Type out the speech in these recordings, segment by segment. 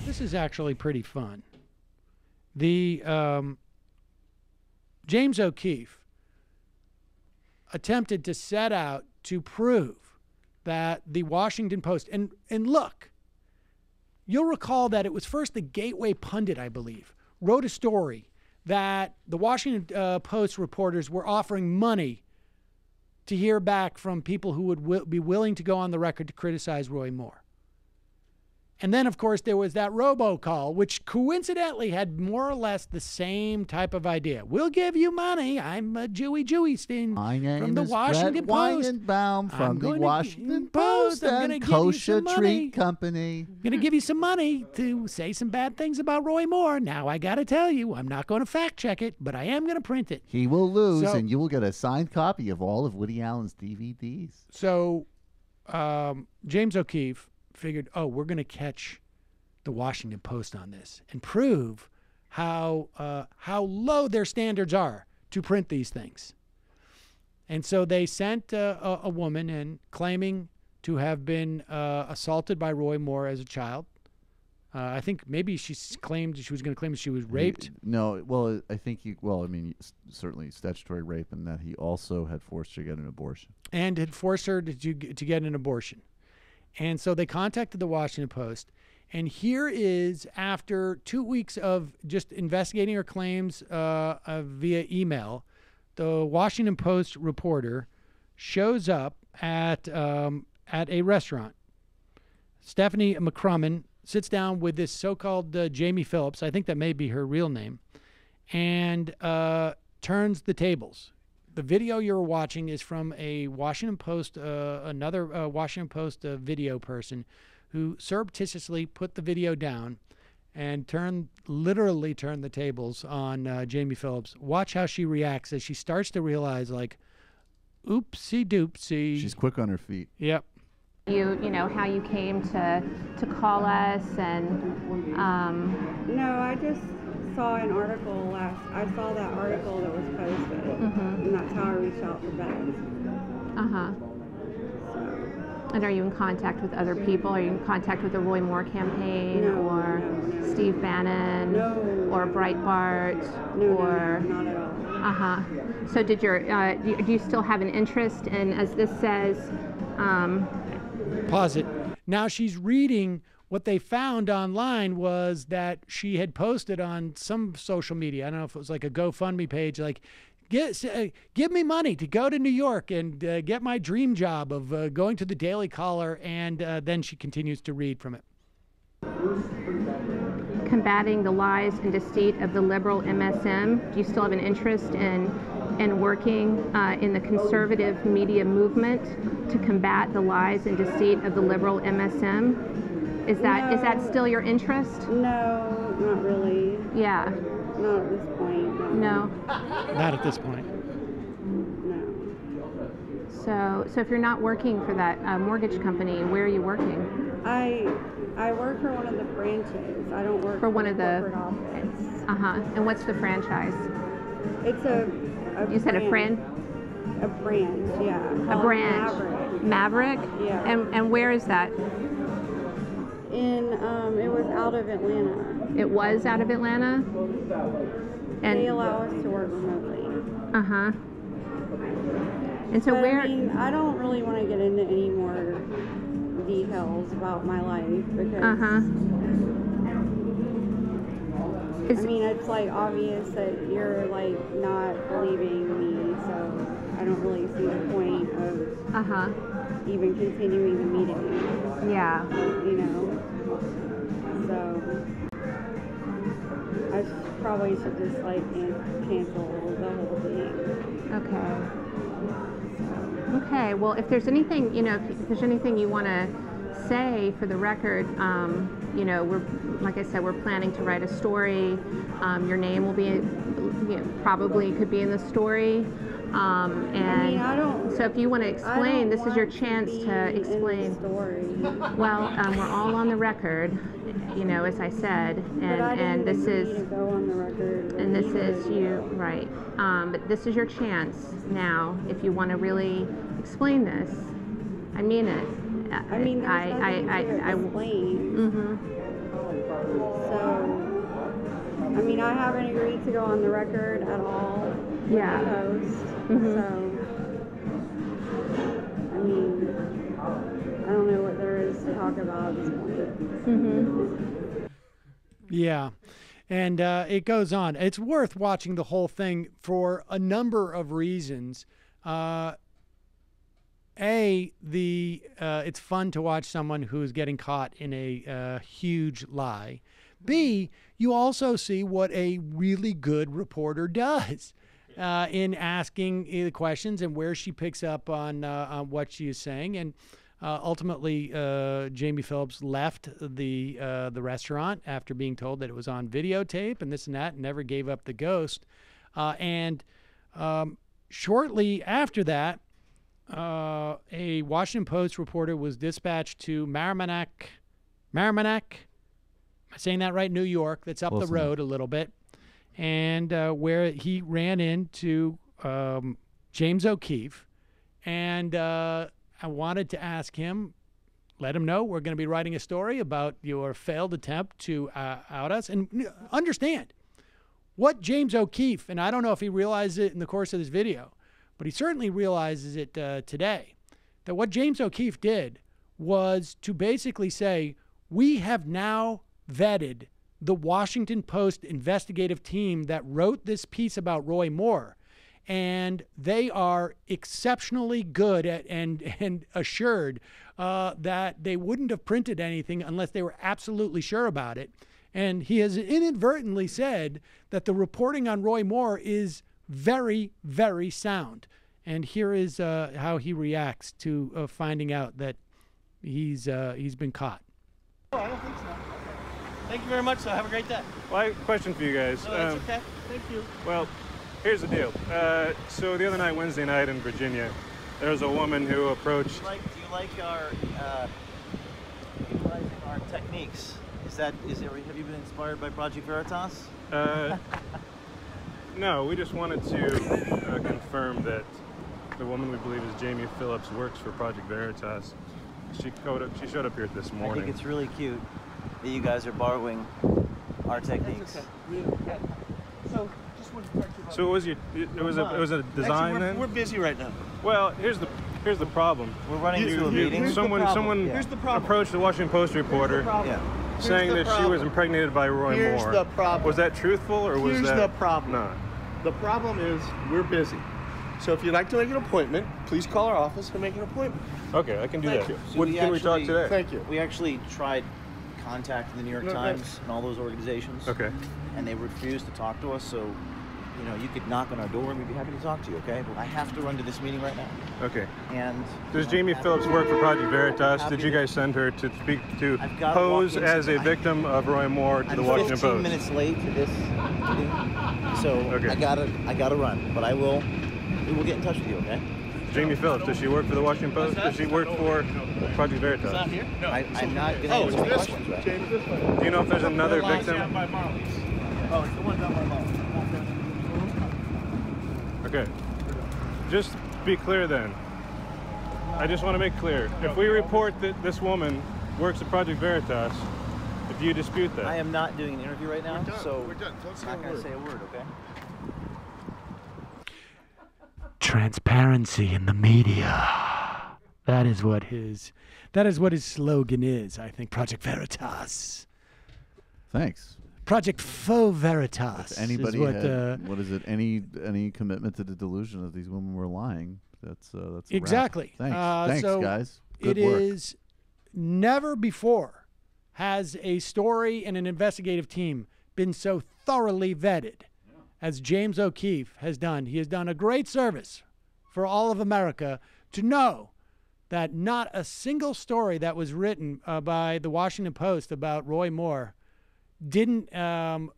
This is actually pretty fun. The James O'Keefe attempted to set out to prove that the Washington Post, and look, you'll recall that it was first the Gateway Pundit, I believe, wrote a story that the Washington Post reporters were offering money to hear back from people who would be willing to go on the record to criticize Roy Moore. And then, of course, there was that robocall, which coincidentally had more or less the same type of idea. We'll give you money. I'm a Jewy Stein from the Washington Post. Weinenbaum from the Washington Post and Kosher Treat Company. I'm going to give you some money to say some bad things about Roy Moore. Now, I got to tell you, I'm not going to fact check it, but I am going to print it. He will lose, and you will get a signed copy of all of Woody Allen's DVDs. So, James O'Keefe figured, oh, we're going to catch the Washington Post on this and prove how low their standards are to print these things. And so they sent a woman in claiming to have been assaulted by Roy Moore as a child. I think maybe she claimed she was going to claim she was raped. No, well, I think certainly statutory rape, and that he also had forced her to get an abortion. And had forced her to get an abortion. And so they contacted the Washington Post. And here is, after 2 weeks of just investigating her claims via email, the Washington Post reporter shows up at a restaurant. Stephanie McCrummen sits down with this so-called Jamie Phillips, I think that may be her real name, and turns the tables. The video you're watching is from a Washington Post, another Washington Post video person who surreptitiously put the video down and literally turned the tables on Jamie Phillips. Watch how she reacts as she starts to realize, like, oopsie doopsie. She's quick on her feet. Yep. You know how you came to call us and. No, I just saw an article I saw that article that was posted, and that's how I reached out to Beth. And are you in contact with other people? Are you in contact with the Roy Moore campaign, or Steve Bannon, or Breitbart, or? Not at all. So did do you still have an interest in, as this says? Pause it. Now she's reading. What they found online was that she had posted on some social media. I don't know if it was like a GoFundMe page, like, give me money to go to New York and get my dream job of going to the Daily Caller. And then she continues to read from it. Combating the lies and deceit of the liberal MSM. Do you still have an interest in working in the conservative media movement to combat the lies and deceit of the liberal MSM? Is that still your interest? No, not really. Yeah. Not at this point. No. Not at this point. No. So if you're not working for that mortgage company, where are you working? I work for one of the branches. I don't work for one of the corporate office. And what's the franchise? It's a You said a friend? A brand, yeah. A brand. Maverick? Yeah. And where is that? It was out of Atlanta. It was out of Atlanta? And they allow us to work remotely. And so I mean, I don't really want to get into any more details about my life because I mean, it's like obvious that you're like not believing me, so I don't really see the point of even continuing the meeting. Yeah. You know. So I probably should just like cancel the whole thing. Okay. Okay. Well, if there's anything, if there's anything you want to say for the record, we're, like I said, we're planning to write a story. Your name will be, probably could be in the story. So if you want to explain, this is your chance to explain. Well, we're all on the record, as I said, and this is go on the record, and this is you, right? But this is your chance now, if you want to really explain this. I mean it, I mean, there's nothing to explain. So, I mean, I haven't agreed to go on the record at all with the post. So, I mean, I don't know what there is to talk about at this point. Yeah. And it goes on. It's worth watching the whole thing for a number of reasons. It's fun to watch someone who's getting caught in a huge lie. B, you also see what a really good reporter does in asking the questions and where she picks up on what she is saying. And ultimately, Jamie Phillips left the restaurant after being told that it was on videotape and this and that, and never gave up the ghost. Shortly after that, a Washington Post reporter was dispatched to Merrimack, am I saying that right? New York, that's up the road a little bit, and where he ran into James O'Keefe, and I wanted to ask him, let him know we're going to be writing a story about your failed attempt to out us, and understand what James O'Keefe, and I don't know if he realized it in the course of this video, but he certainly realizes it today, that what James O'Keefe did was to basically say, we have now vetted the Washington Post investigative team that wrote this piece about Roy Moore, and they are exceptionally good at and assured that they wouldn't have printed anything unless they were absolutely sure about it. And he has inadvertently said that the reporting on Roy Moore is very, very sound. And here is how he reacts to finding out that he's been caught. Oh, I don't think so. Thank you very much, so have a great day. Well, I have a question for you guys. No, that's okay. Thank you. Well, here's the deal. So the other night, Wednesday night in Virginia, there was a woman who approached... Do you like our techniques? Have you been inspired by Project Veritas? No, we just wanted to confirm that the woman we believe is Jamie Phillips works for Project Veritas. She showed up here this morning. I think it's really cute that you guys are borrowing our techniques. Okay. So, just wanted to talk to you about So it was a design. Actually, then? we're busy right now. Well, here's the problem. We're running to a meeting. Someone Here's the problem. approached the Washington Post reporter saying that she was impregnated by Roy Moore. Here's the problem. Was that truthful or was Here's that the problem. not? The problem is we're busy. So if you'd like to make an appointment, please call our office and make an appointment. Okay, I can do Thank that. you. So When can we talk today? Thank you. We actually tried contacting the New York Times and all those organizations. Okay. And they refused to talk to us, so you could knock on our door and we'd be happy to talk to you, okay? But I have to run to this meeting right now. Okay. And Does Jamie Phillips work for Project Veritas? Did you guys send her to speak to pose as a victim of Roy Moore to the Washington Post? I'm 15 minutes late to this meeting, so okay. I gotta run. But we will get in touch with you, okay? Jamie Phillips, does she work for the Washington Post? Does she work for Project Veritas? Is that here? No. I'm not going to answer any questions right now. James, this way. Do you know if there's another victim? Oh, it's the one down by Molly's. Okay. Just be clear then. I just want to make clear. If we report that this woman works at Project Veritas, do you dispute that? I am not doing an interview right now, so We're done. Don't say I'm not a going to word. say a word, okay? Transparency in the media. That is what his slogan is, I think. Project Veritas. Thanks. Project Faux Veritas. If anybody is what, had, what is it? Any commitment to the delusion that these women were lying? That's a wrap. exactly. Thanks, so guys. Good it work. is never before has a story and an investigative team been so thoroughly vetted as James O'Keefe has done. He has done a great service for all of America to know that not a single story that was written by the Washington Post about Roy Moore didn't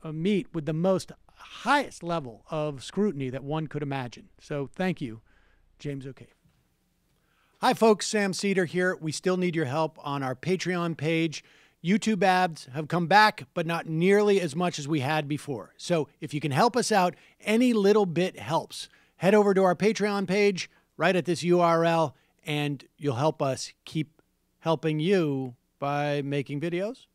meet with the most highest level of scrutiny that one could imagine. So thank you, James O'Keefe. Hi, folks. Sam Seder here. We still need your help on our Patreon page. YouTube ads have come back, but not nearly as much as we had before. So if you can help us out, any little bit helps. Head over to our Patreon page right at this URL, and you'll help us keep helping you by making videos?